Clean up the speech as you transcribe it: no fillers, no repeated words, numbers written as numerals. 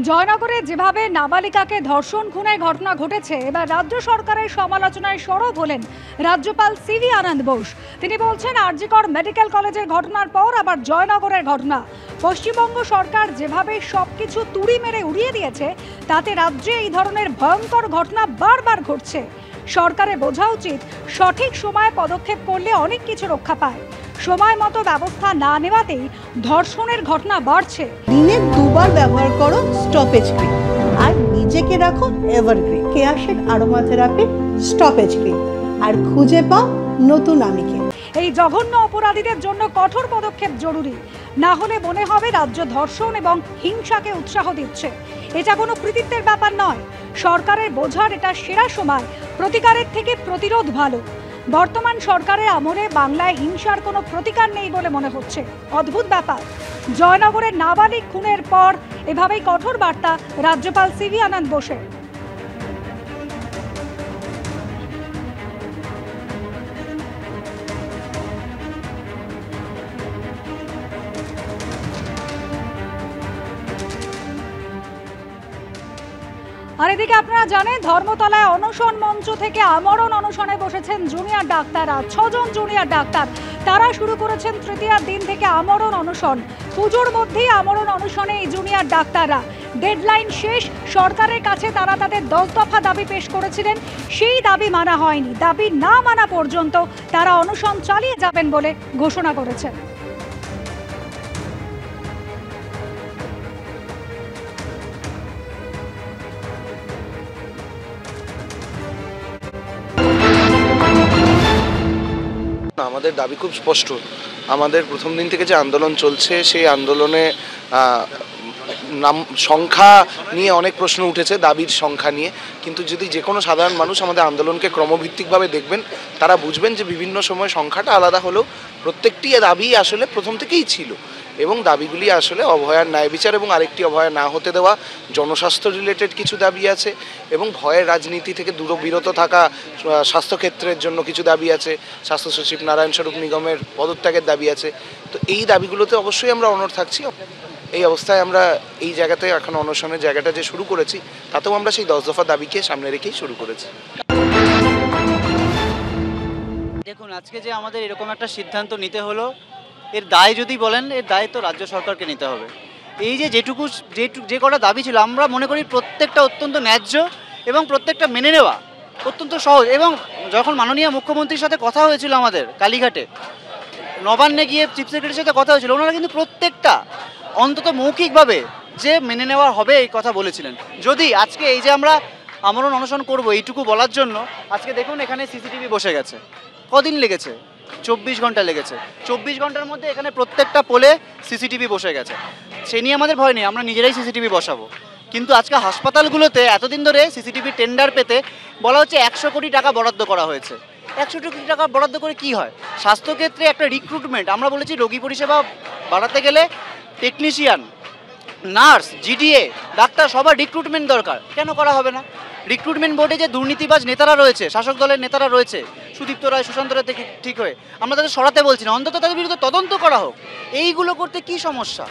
জয়নগরে যেভাবে নাবালিকাকে ধর্ষণ খুনের ঘটনা ঘটেছে, এবার রাজ্য সরকারের সমালোচনায় সরব হলেন রাজ্যপাল সিভি আনন্দ বোস। তিনি বলছেন, আরজিকর মেডিকেল কলেজের ঘটনার পর আবার জয়নগরের ঘটনা। পশ্চিমবঙ্গ সরকার যেভাবে সবকিছু তুড়ি মেরে উড়িয়ে দিয়েছে, তাতে রাজ্যে এই ধরনের ভয়ঙ্কর ঘটনা বারবার ঘটছে। সরকারের বোঝা উচিত, সঠিক সময়ে পদক্ষেপ করলে অনেক কিছু রক্ষা পায়। সময় মতো ব্যবস্থা না নেওয়াতেই ধর্ষণের ঘটনা বাড়ছে। দিনে দুবার ব্যবহার করো স্টপেজ ক্রিম আর নিজেকে রাখো evergreen Keya Seth aroma therapy stoppage cream আর খুঁজে পাও নতুন আমিকে। এই জঘন্য অপরাধীদের জন্য কঠোর পদক্ষেপ জরুরি, না হলে মনে হবে রাজ্য ধর্ষণ এবং হিংসাকে উৎসাহ দিচ্ছে। এটা কোনো কৃতিত্বের ব্যাপার নয়। সরকারের বোঝার এটা সেরা সময়। প্রতিকারের থেকে প্রতিরোধ ভালো। বর্তমান সরকারের আমলে বাংলায় হিংসার কোনো প্রতিকার নেই বলে মনে হচ্ছে। অদ্ভুত ব্যাপার, জয়নগরের নাবালিক খুনের পর এভাবেই কঠোর বার্তা রাজ্যপাল সিভি আনন্দ বোসের। আর এদিকে আপনারা জানেন, ধর্মতলায় অনশন মঞ্চ থেকে আমরণ অনশনে বসেছেন জুনিয়র ডাক্তাররা। 6 জন জুনিয়র ডাক্তার, তারা শুরু করেছেন তৃতীয় দিন থেকে আমরণ অনশন। পুজোর মধ্যেই আমরণ অনশনে এই জুনিয়র ডাক্তাররা। ডেডলাইন শেষ, সরকারের কাছে তারা তাদের 10 দফা দাবি পেশ করেছিলেন, সেই দাবি মানা হয়নি। দাবি না মানা পর্যন্ত তারা অনশন চালিয়ে যাবেন বলে ঘোষণা করেছেন। আমাদের দাবি খুব স্পষ্ট। আমাদের প্রথম দিন থেকে যে আন্দোলন চলছে, সেই আন্দোলনে সংখ্যা নিয়ে অনেক প্রশ্ন উঠেছে, দাবির সংখ্যা নিয়ে। কিন্তু যদি যে কোনো সাধারণ মানুষ আমাদের আন্দোলনকে ক্রমভিত্তিকভাবে দেখবেন, তারা বুঝবেন যে বিভিন্ন সময় সংখ্যাটা আলাদা হলেও প্রত্যেকটি দাবি আসলে প্রথম থেকেই ছিল। এবং দাবিগুলি আসলে অভয়ার ন্যায় বিচার এবং আরেকটি অভয়া না হতে দেওয়া, জনস্বাস্থ্য রিলেটেড কিছু দাবি আছে এবং ভয়ের রাজনীতি থেকে বিরত থাকা, স্বাস্থ্যক্ষেত্রের জন্য কিছু দাবি আছে, স্বাস্থ্য সচিব নারায়ণ স্বরূপ নিগমের পদত্যাগের দাবি আছে। তো এই দাবিগুলোতে অবশ্যই আমরা অনড় থাকছি। এই অবস্থায় আমরা এই জায়গাতে এখন অনশনের জায়গাটা যে শুরু করেছি, তাতেও আমরা সেই 10 দফা দাবিকে সামনে রেখেই শুরু করেছি। দেখুন, আজকে যে আমাদের এরকম একটা সিদ্ধান্ত নিতে হলো, এর দায় যদি বলেন, এর দায় তো রাজ্য সরকারকে নিতে হবে। এই যে কটা দাবি ছিল, আমরা মনে করি প্রত্যেকটা অত্যন্ত ন্যায্য এবং প্রত্যেকটা মেনে নেওয়া অত্যন্ত সহজ। এবং যখন মাননীয় মুখ্যমন্ত্রীর সাথে কথা হয়েছিল আমাদের কালীঘাটে, নবান্নে গিয়ে চিফ সেক্রেটারির সাথে কথা হয়েছিল, ওনারা কিন্তু প্রত্যেকটা অন্তত মৌখিকভাবে যে মেনে নেওয়া হবে এই কথা বলেছিলেন। যদি আজকে এই যে আমরা আমরণ অনশন করব, এইটুকু বলার জন্য আজকে দেখুন এখানে সিসিটিভি বসে গেছে। কদিন লেগেছে? 24 ঘন্টা লেগেছে। 24 ঘন্টার মধ্যে এখানে প্রত্যেকটা পোলে সিসিটিভি বসে গেছে। সে নিয়ে আমাদের ভয় নেই, আমরা নিজেরাই সিসিটিভি বসাবো। কিন্তু আজকে হাসপাতালগুলোতে এতদিন ধরে সিসিটিভি টেন্ডার পেতে বলা হচ্ছে 100 কোটি টাকা বরাদ্দ করা হয়েছে। 100 কোটি টাকা বরাদ্দ করে কি হয়? স্বাস্থ্যক্ষেত্রে একটা রিক্রুটমেন্ট, আমরা বলেছি রোগী পরিষেবা বাড়াতে গেলে টেকনিশিয়ান, নার্স, জিডিএ, ডাক্তার সবার রিক্রুটমেন্ট দরকার। কেন করা হবে না? রিক্রুটমেন্ট বোর্ডে যে দুর্নীতিবাজ নেতারা রয়েছে, শাসক দলের নেতারা রয়েছে, সুদীপ্ত রায়, সুশান্ত রায় থেকে ঠিক হয়ে, আমরা তাদের সরাতে বলছি না, অন্তত তাদের বিরুদ্ধে তদন্ত করা হোক। এইগুলো করতে কি সমস্যা?